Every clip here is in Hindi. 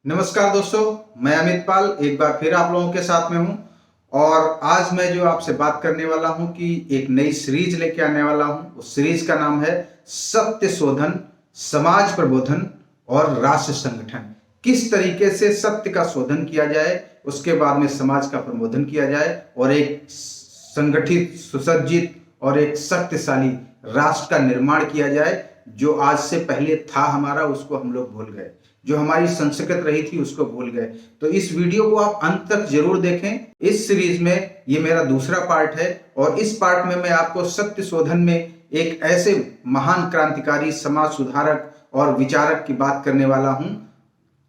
नमस्कार दोस्तों, मैं अमित पाल एक बार फिर आप लोगों के साथ में हूं। और आज मैं जो आपसे बात करने वाला हूं कि एक नई सीरीज लेके आने वाला हूं। उस सीरीज का नाम है सत्य शोधन, समाज प्रबोधन और राष्ट्र संगठन। किस तरीके से सत्य का शोधन किया जाए, उसके बाद में समाज का प्रबोधन किया जाए और एक संगठित, सुसज्जित और एक शक्तिशाली राष्ट्र का निर्माण किया जाए। जो आज से पहले था हमारा, उसको हम लोग भूल गए। जो हमारी संस्कृत रही थी, उसको भूल गए। तो इस वीडियो को आप अंत तक जरूर देखें। इस सीरीज में ये मेरा दूसरा पार्ट है और इस पार्ट में मैं आपको सत्य शोधन में एक ऐसे महान क्रांतिकारी, समाज सुधारक और विचारक की बात करने वाला हूं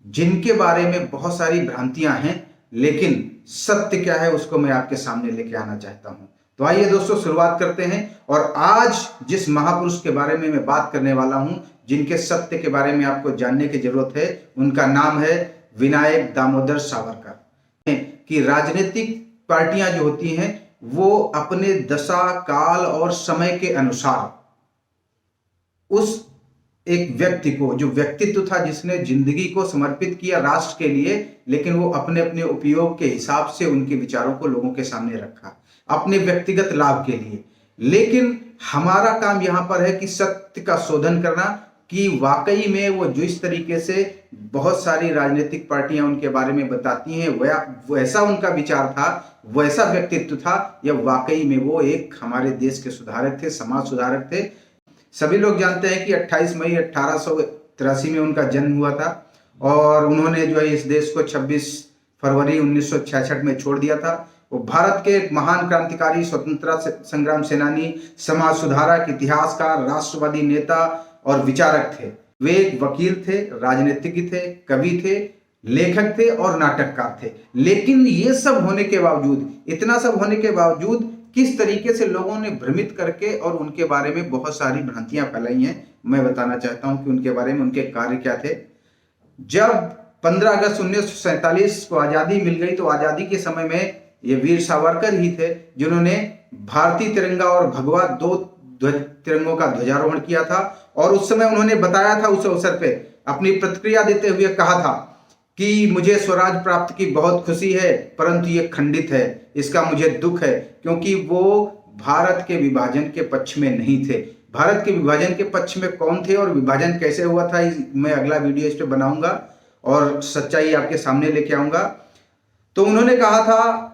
जिनके बारे में बहुत सारी भ्रांतियां हैं, लेकिन सत्य क्या है उसको मैं आपके सामने लेके आना चाहता हूं। तो आइए दोस्तों, शुरुआत करते हैं। और आज जिस महापुरुष के बारे में मैं बात करने वाला हूं, जिनके सत्य के बारे में आपको जानने की जरूरत है, उनका नाम है विनायक दामोदर सावरकर। कि राजनीतिक पार्टियां जो होती हैं वो अपने दशा, काल और समय के अनुसार उस एक व्यक्ति को, जो व्यक्तित्व था जिसने जिंदगी को समर्पित किया राष्ट्र के लिए, लेकिन वो अपने अपने उपयोग के हिसाब से उनके विचारों को लोगों के सामने रखा अपने व्यक्तिगत लाभ के लिए। लेकिन हमारा काम यहां पर है कि सत्य का शोधन करना, कि वाकई में वो जो इस तरीके से बहुत सारी राजनीतिक पार्टियां उनके बारे में बताती हैं, वैसा उनका विचार था, वैसा व्यक्तित्व था, या वाकई में वो एक हमारे देश के सुधारक थे, समाज सुधारक थे। सभी लोग जानते हैं कि 28 मई 1883 में उनका जन्म हुआ था और उन्होंने जो है इस देश को 26 फरवरी 1966 में छोड़ दिया था। वो भारत के एक महान क्रांतिकारी, स्वतंत्रता संग्राम सेनानी, समाज सुधारक, इतिहासकार, राष्ट्रवादी नेता और विचारक थे। वे एक वकील थे, राजनीतिज्ञ थे, कवि थे, लेखक थे और नाटककार थे। लेकिन ये सब होने के बावजूद, इतना सब होने के बावजूद किस तरीके से लोगों ने भ्रमित करके और उनके बारे में बहुत सारी भ्रांतियां फैलाई हैं, मैं बताना चाहता हूं कि उनके बारे में उनके कार्य क्या थे। जब 15 अगस्त 1947 को आजादी मिल गई, तो आजादी के समय में ये वीर सावरकर ही थे जिन्होंने भारतीय तिरंगा और भगवा, दो तिरंगों का ध्वजारोहण किया था। और उस समय उन्होंने बताया था, उस अवसर पे अपनी प्रतिक्रिया देते हुए कहा था कि मुझे स्वराज प्राप्त की बहुत खुशी है, परंतु ये खंडित है, इसका मुझे दुख है, क्योंकि वो भारत के विभाजन के पक्ष में नहीं थे। भारत के विभाजन के पक्ष में कौन थे और विभाजन कैसे हुआ था, मैं अगला वीडियो इस पे बनाऊंगा और सच्चाई आपके सामने लेके आऊंगा। तो उन्होंने कहा था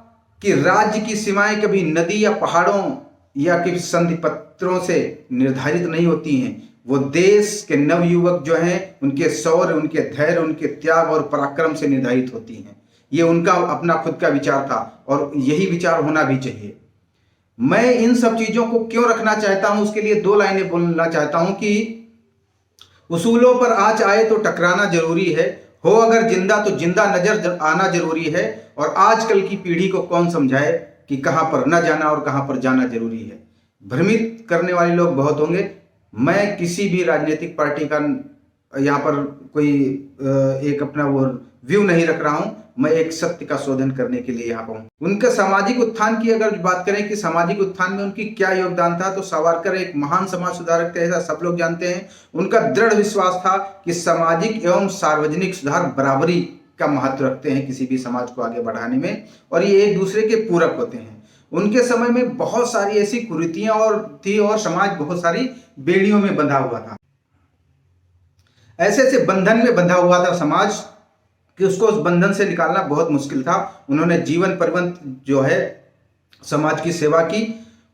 कि राज्य की सीमाएं कभी नदी या पहाड़ों या किसी संधि पत्रों से निर्धारित नहीं होती हैं। वो देश के नवयुवक जो हैं, उनके शौर्य, उनके धैर्य, उनके त्याग और पराक्रम से निर्धारित होती हैं। ये उनका अपना खुद का विचार था और यही विचार होना भी चाहिए। मैं इन सब चीजों को क्यों रखना चाहता हूं, उसके लिए 2 लाइनें बोलना चाहता हूं कि उसूलों पर आंच आए तो टकराना जरूरी है, हो अगर जिंदा तो जिंदा नजर आना जरूरी है। और आजकल की पीढ़ी को कौन समझाए कि कहां पर न जाना और कहां पर जाना जरूरी है। भ्रमित करने वाले लोग बहुत होंगे। मैं किसी भी राजनीतिक पार्टी का यहाँ पर कोई एक अपना वो व्यू नहीं रख रहा हूं। मैं एक सत्य का शोधन करने के लिए यहाँ पर हूं। उनका सामाजिक उत्थान की अगर बात करें कि सामाजिक उत्थान में उनकी क्या योगदान था, तो सावरकर एक महान समाज सुधारक थे, ऐसा सब लोग जानते हैं। उनका दृढ़ विश्वास था कि सामाजिक एवं सार्वजनिक सुधार बराबरी का महत्व रखते हैं किसी भी समाज को आगे बढ़ाने में, और ये एक दूसरे के पूरक होते हैं। उनके समय में बहुत सारी ऐसी कुरीतियां और समाज बहुत सारी बेड़ियों में बंधा हुआ था, ऐसे बंधन में बंधा हुआ था समाज कि उसको उस बंधन से निकालना बहुत मुश्किल था। उन्होंने जीवन पर्यंत जो है समाज की सेवा की।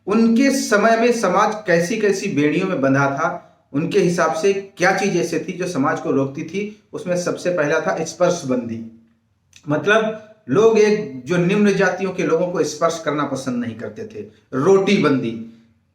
उनके समय में समाज कैसी कैसी बेड़ियों में बंधा था, उनके हिसाब से क्या चीज ऐसी थी जो समाज को रोकती थी। उसमें सबसे पहला था स्पर्शबंदी। मतलब लोग एक जो निम्न जातियों के लोगों को स्पर्श करना पसंद नहीं करते थे। रोटी बंदी,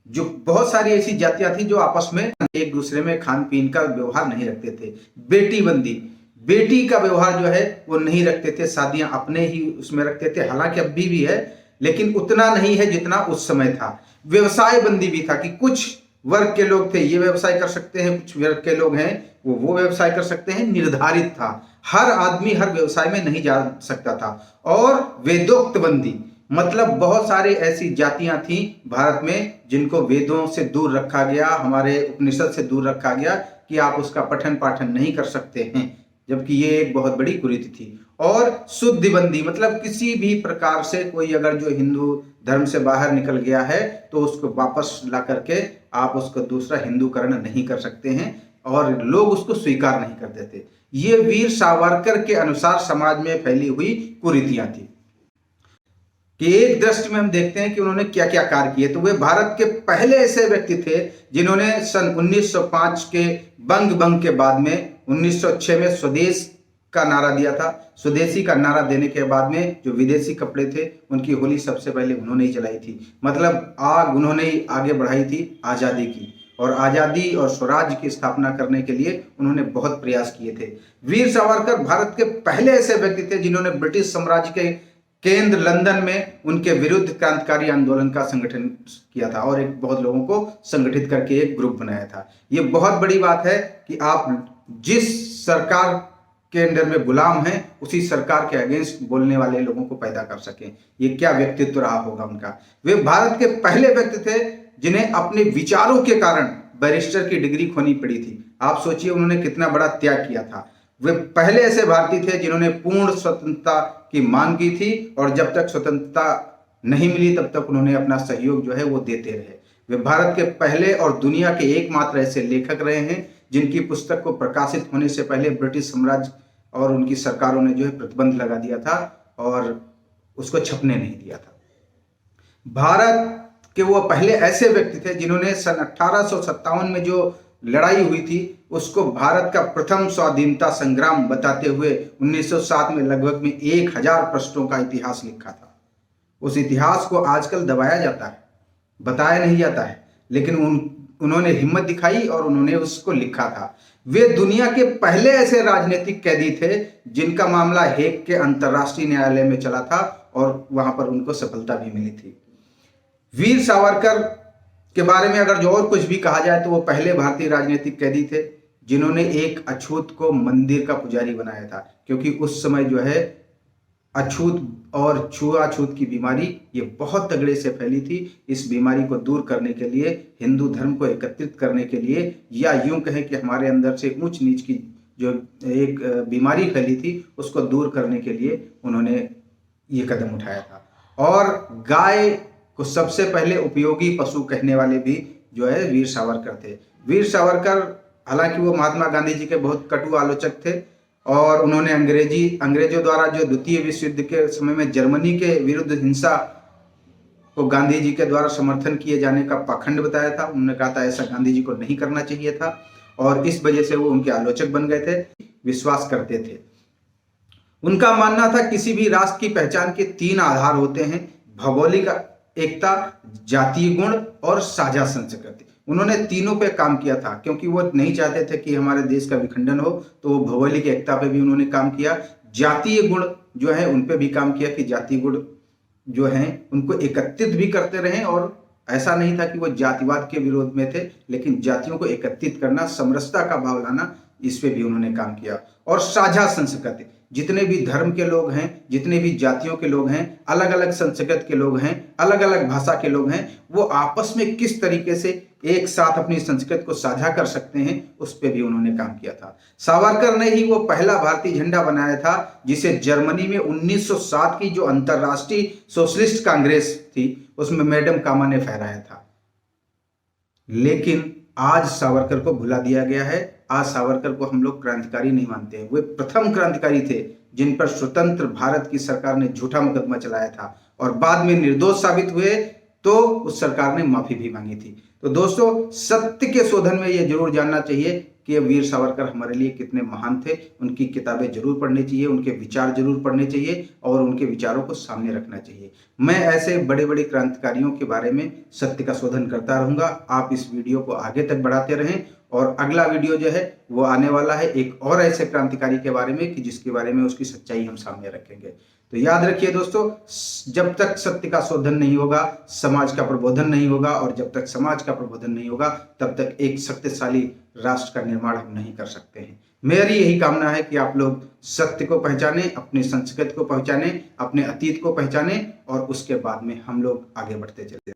जो बहुत सारी ऐसी जातियां थी जो आपस में एक दूसरे में खान पीन का व्यवहार नहीं रखते थे। बेटी बंदी, बेटी का व्यवहार जो है वो नहीं रखते थे, शादियां अपने ही उसमें रखते थे। हालांकि अब भी है, लेकिन उतना नहीं है जितना उस समय था। व्यवसाय बंदी भी था कि कुछ वर्ग के लोग थे ये व्यवसाय कर सकते हैं, कुछ वर्ग के लोग हैं वो व्यवसाय कर सकते हैं। निर्धारित था, हर आदमी हर व्यवसाय में नहीं जा सकता था। और वेदोक्त बंदी, मतलब बहुत सारे ऐसी जातियां थी भारत में जिनको वेदों से दूर रखा गया, हमारे उपनिषद से दूर रखा गया कि आप उसका पठन पाठन नहीं कर सकते हैं। जबकि ये एक बहुत बड़ी कुरीति थी। और शुद्धिबंदी मतलब किसी भी प्रकार से कोई अगर जो हिंदू धर्म से बाहर निकल गया है तो उसको वापस ला करके आप उसको दूसरा हिंदूकरण नहीं कर सकते हैं और लोग उसको स्वीकार नहीं करते थे। ये वीर सावरकर के अनुसार समाज में फैली हुई कुरीतियां थी कि एक दृष्टि में हम देखते हैं कि उन्होंने क्या क्या कार्य किए। तो वे भारत के पहले ऐसे व्यक्ति थे जिन्होंने सन 1905 के बंग के बाद में 1906 में स्वदेश का नारा दिया था। स्वदेशी का नारा देने के बाद में जो विदेशी कपड़े थे उनकी होली सबसे पहले उन्होंने ही जलाई थी। मतलब आग उन्होंने ही आगे बढ़ाई थी आजादी की, और आजादी और स्वराज्य की स्थापना करने के लिए उन्होंने बहुत प्रयास किए थे। वीर सावरकर भारत के पहले ऐसे व्यक्ति थे जिन्होंने ब्रिटिश साम्राज्य के केंद्र लंदन में उनके विरुद्ध क्रांतिकारी आंदोलन का संगठन किया था और एक बहुत लोगों को संगठित करके एक ग्रुप बनाया था। ये बहुत बड़ी बात है कि आप जिस सरकार के अंडर में गुलाम हैं उसी सरकार के अगेंस्ट बोलने वाले लोगों को पैदा कर सकें। ये क्या व्यक्तित्व रहा होगा उनका। वे भारत के पहले व्यक्ति थे जिन्हें अपने विचारों के कारण बैरिस्टर की डिग्री खोनी पड़ी थी। आप सोचिए उन्होंने कितना बड़ा त्याग किया था। वे पहले ऐसे भारतीय थे जिन्होंने पूर्ण स्वतंत्रता की मांग की थी और जब तक स्वतंत्रता नहीं मिली तब तक उन्होंने अपना सहयोग जो है वो देते रहे। वे भारत के पहले और दुनिया के एकमात्र ऐसे लेखक रहे हैं जिनकी पुस्तक को प्रकाशित होने से पहले ब्रिटिश साम्राज्य और उनकी सरकारों ने जो है प्रतिबंध लगा दिया था और उसको छपने नहीं दिया था। भारत के वो पहले ऐसे व्यक्ति थे जिन्होंने सन 1857 में जो लड़ाई हुई थी उसको भारत का प्रथम स्वाधीनता संग्राम बताते हुए 1907 में लगभग में 1000 पृष्ठों का इतिहास लिखा था। उस इतिहास को आजकल दबाया जाता है, बताया नहीं जाता है, लेकिन उन्होंने हिम्मत दिखाई और उन्होंने उसको लिखा था। वे दुनिया के पहले ऐसे राजनीतिक कैदी थे जिनका मामला हेग के अंतर्राष्ट्रीय न्यायालय में चला था और वहां पर उनको सफलता भी मिली थी। वीर सावरकर के बारे में अगर जो और कुछ भी कहा जाए तो वो पहले भारतीय राजनीतिक कैदी थे जिन्होंने एक अछूत को मंदिर का पुजारी बनाया था, क्योंकि उस समय जो है अछूत और छुआछूत की बीमारी ये बहुत तगड़े से फैली थी। इस बीमारी को दूर करने के लिए, हिंदू धर्म को एकत्रित करने के लिए, या यूं कहें कि हमारे अंदर से ऊंच नीच की जो एक बीमारी फैली थी उसको दूर करने के लिए उन्होंने ये कदम उठाया था। और गाय को सबसे पहले उपयोगी पशु कहने वाले भी जो है वीर सावरकर थे। वीर सावरकर हालांकि वो महात्मा गांधी जी के बहुत कटु आलोचक थे और उन्होंने अंग्रेजों द्वारा जो द्वितीय विश्व युद्ध के समय में जर्मनी के विरुद्ध हिंसा को गांधी जी के द्वारा समर्थन किए जाने का पाखंड बताया था। उन्होंने कहा था ऐसा गांधी जी को नहीं करना चाहिए था और इस वजह से वो उनके आलोचक बन गए थे, विश्वास करते थे। उनका मानना था किसी भी राष्ट्र की पहचान के 3 आधार होते हैं: भौगोलिक एकता, जातीय गुण और साझा संस्कृति। उन्होंने तीनों पे काम किया था क्योंकि वो नहीं चाहते थे कि हमारे देश का विखंडन हो, तो वो भौगोलिक एकता पे भी उन्होंने काम किया। जातीय गुण जो है उन पे भी काम किया कि जातीय गुण जो हैं उनको एकत्रित भी करते रहें, और ऐसा नहीं था कि वो जातिवाद के विरोध में थे, लेकिन जातियों को एकत्रित करना, समरसता का भाव लाना, इस पे भी उन्होंने काम किया। और साझा संस्कृति, जितने भी धर्म के लोग हैं, जितने भी जातियों के लोग हैं, अलग अलग संस्कृत के लोग हैं, अलग अलग भाषा के लोग हैं, वो आपस में किस तरीके से एक साथ अपनी संस्कृत को साझा कर सकते हैं, उस पर भी उन्होंने काम किया था। सावरकर ने ही वो पहला भारतीय झंडा बनाया था जिसे जर्मनी में 1907 की जो अंतरराष्ट्रीय सोशलिस्ट कांग्रेस थी उसमें मैडम कामा ने फहराया था। लेकिन आज सावरकर को भुला दिया गया है। आज सावरकर को हम लोग क्रांतिकारी नहीं मानते हैं। वे प्रथम क्रांतिकारी थे जिन पर स्वतंत्र भारत की सरकार ने झूठा मुकदमा चलाया था और बाद में निर्दोष साबित हुए तो उस सरकार ने माफी भी मांगी थी। तो दोस्तों, सत्य के शोधन में ये जरूर जानना चाहिए कि वीर सावरकर हमारे लिए कितने महान थे। उनकी किताबें जरूर पढ़नी चाहिए, उनके विचार जरूर पढ़ने चाहिए और उनके विचारों को सामने रखना चाहिए। मैं ऐसे बड़े बड़े क्रांतिकारियों के बारे में सत्य का शोधन करता रहूंगा। आप इस वीडियो को आगे तक बढ़ाते रहें और अगला वीडियो जो है वो आने वाला है एक और ऐसे क्रांतिकारी के बारे में कि जिसके बारे में उसकी सच्चाई हम सामने रखेंगे। तो याद रखिए दोस्तों, जब तक सत्य का शोधन नहीं होगा समाज का प्रबोधन नहीं होगा, और जब तक समाज का प्रबोधन नहीं होगा तब तक एक शक्तिशाली राष्ट्र का निर्माण हम नहीं कर सकते हैं। मेरी यही कामना है कि आप लोग सत्य को पहचाने, अपनी संस्कृति को पहचाने, अपने अतीत को पहचाने और उसके बाद में हम लोग आगे बढ़ते चले।